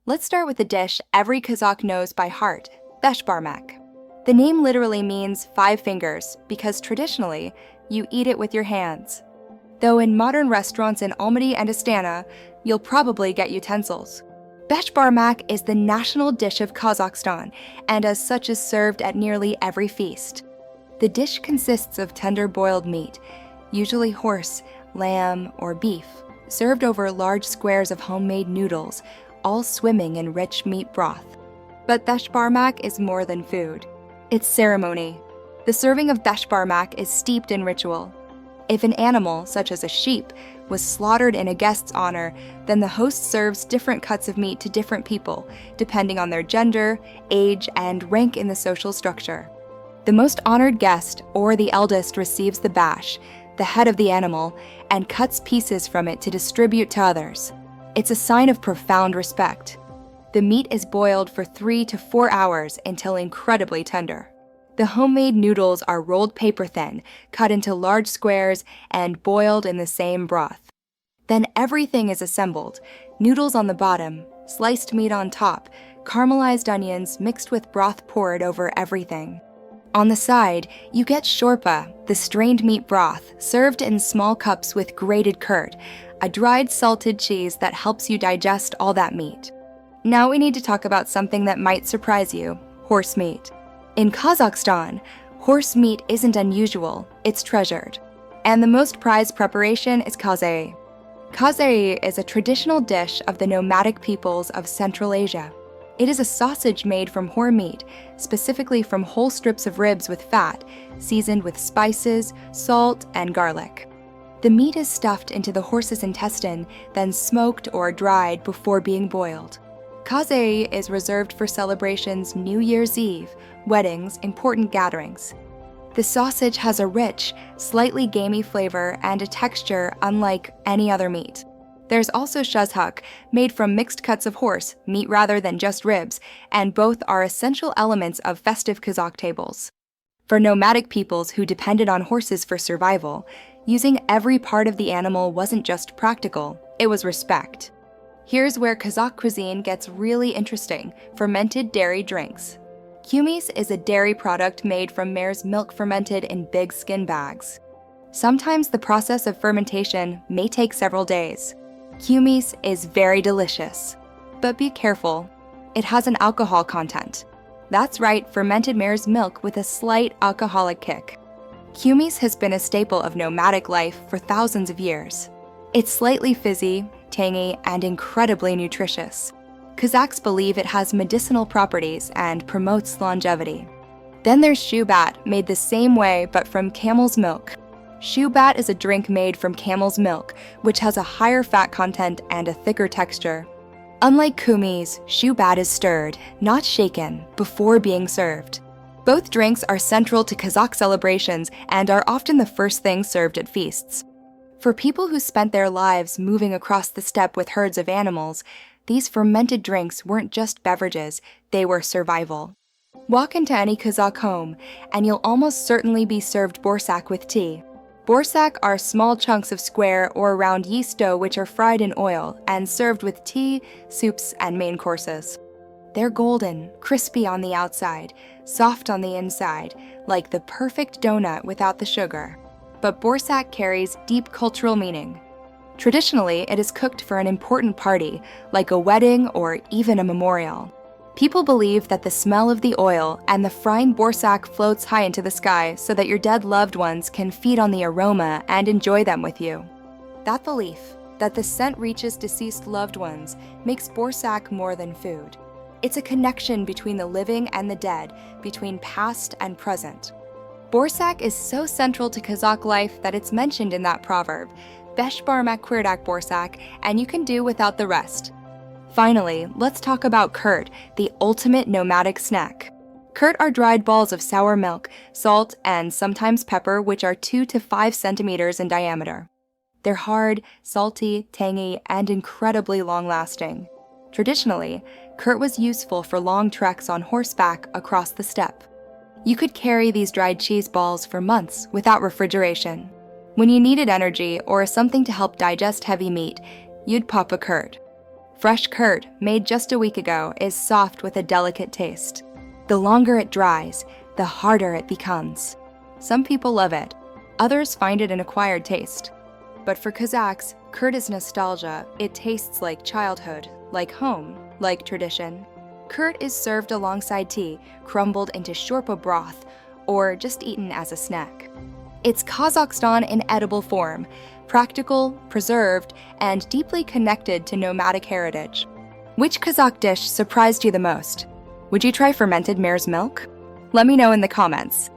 Let's start with a dish every Kazakh knows by heart, Beshbarmak. The name literally means 5 fingers because traditionally, you eat it with your hands. Though in modern restaurants in Almaty and Astana, you'll probably get utensils. Beshbarmak is the national dish of Kazakhstan and as such is served at nearly every feast. The dish consists of tender boiled meat, usually horse, lamb, or beef, served over large squares of homemade noodles, all swimming in rich meat broth. But Beshbarmak is more than food. It's ceremony. The serving of Beshbarmak is steeped in ritual. If an animal, such as a sheep, was slaughtered in a guest's honor, then the host serves different cuts of meat to different people, depending on their gender, age, and rank in the social structure. The most honored guest, or the eldest, receives the bash, the head of the animal, and cuts pieces from it to distribute to others. It's a sign of profound respect. The meat is boiled for 3 to 4 hours until incredibly tender. The homemade noodles are rolled paper thin, cut into large squares, and boiled in the same broth. Then everything is assembled: noodles on the bottom, sliced meat on top, caramelized onions mixed with broth poured over everything. On the side, you get shorpa, the strained meat broth, served in small cups with grated curd, a dried salted cheese that helps you digest all that meat. Now we need to talk about something that might surprise you: horse meat. In Kazakhstan, horse meat isn't unusual, it's treasured. And the most prized preparation is Kazy. Kazy is a traditional dish of the nomadic peoples of Central Asia. It is a sausage made from horse meat, specifically from whole strips of ribs with fat, seasoned with spices, salt, and garlic. The meat is stuffed into the horse's intestine, then smoked or dried before being boiled. Kazy is reserved for celebrations New Year's Eve, weddings, important gatherings. The sausage has a rich, slightly gamey flavor and a texture unlike any other meat. There's also shazhak, made from mixed cuts of horse, meat rather than just ribs, and both are essential elements of festive Kazakh tables. For nomadic peoples who depended on horses for survival, using every part of the animal wasn't just practical, it was respect. Here's where Kazakh cuisine gets really interesting: fermented dairy drinks. Kumis is a dairy product made from mare's milk fermented in big skin bags. Sometimes the process of fermentation may take several days. Kumis is very delicious. But be careful, it has an alcohol content. That's right, fermented mare's milk with a slight alcoholic kick. Kumis has been a staple of nomadic life for thousands of years. It's slightly fizzy, tangy, and incredibly nutritious. Kazakhs believe it has medicinal properties and promotes longevity. Then there's shubat, made the same way but from camel's milk. Shubat is a drink made from camel's milk, which has a higher fat content and a thicker texture. Unlike kumis, shubat is stirred, not shaken, before being served. Both drinks are central to Kazakh celebrations and are often the first thing served at feasts. For people who spent their lives moving across the steppe with herds of animals, these fermented drinks weren't just beverages, they were survival. Walk into any Kazakh home, and you'll almost certainly be served Baursak with tea. Baursak are small chunks of square or round yeast dough which are fried in oil and served with tea, soups, and main courses. They're golden, crispy on the outside, soft on the inside, like the perfect donut without the sugar. But Baursak carries deep cultural meaning. Traditionally, it is cooked for an important party, like a wedding or even a memorial. People believe that the smell of the oil and the frying Baursak floats high into the sky so that your dead loved ones can feed on the aroma and enjoy them with you. That belief, that the scent reaches deceased loved ones, makes Baursak more than food. It's a connection between the living and the dead, between past and present. Baursak is so central to Kazakh life that it's mentioned in that proverb, Beshbarmak Baursak, and you can do without the rest. Finally, let's talk about kurt, the ultimate nomadic snack. Kurt are dried balls of sour milk, salt, and sometimes pepper, which are 2 to 5 centimeters in diameter. They're hard, salty, tangy, and incredibly long-lasting. Traditionally, kurt was useful for long treks on horseback across the steppe. You could carry these dried cheese balls for months without refrigeration. When you needed energy or something to help digest heavy meat, you'd pop a kurt. Fresh curd, made just a week ago, is soft with a delicate taste. The longer it dries, the harder it becomes. Some people love it, others find it an acquired taste. But for Kazakhs, curd is nostalgia. It tastes like childhood, like home, like tradition. Curd is served alongside tea, crumbled into shorpa broth, or just eaten as a snack. It's Kazakhstan in edible form, practical, preserved, and deeply connected to nomadic heritage. Which Kazakh dish surprised you the most? Would you try fermented mare's milk? Let me know in the comments.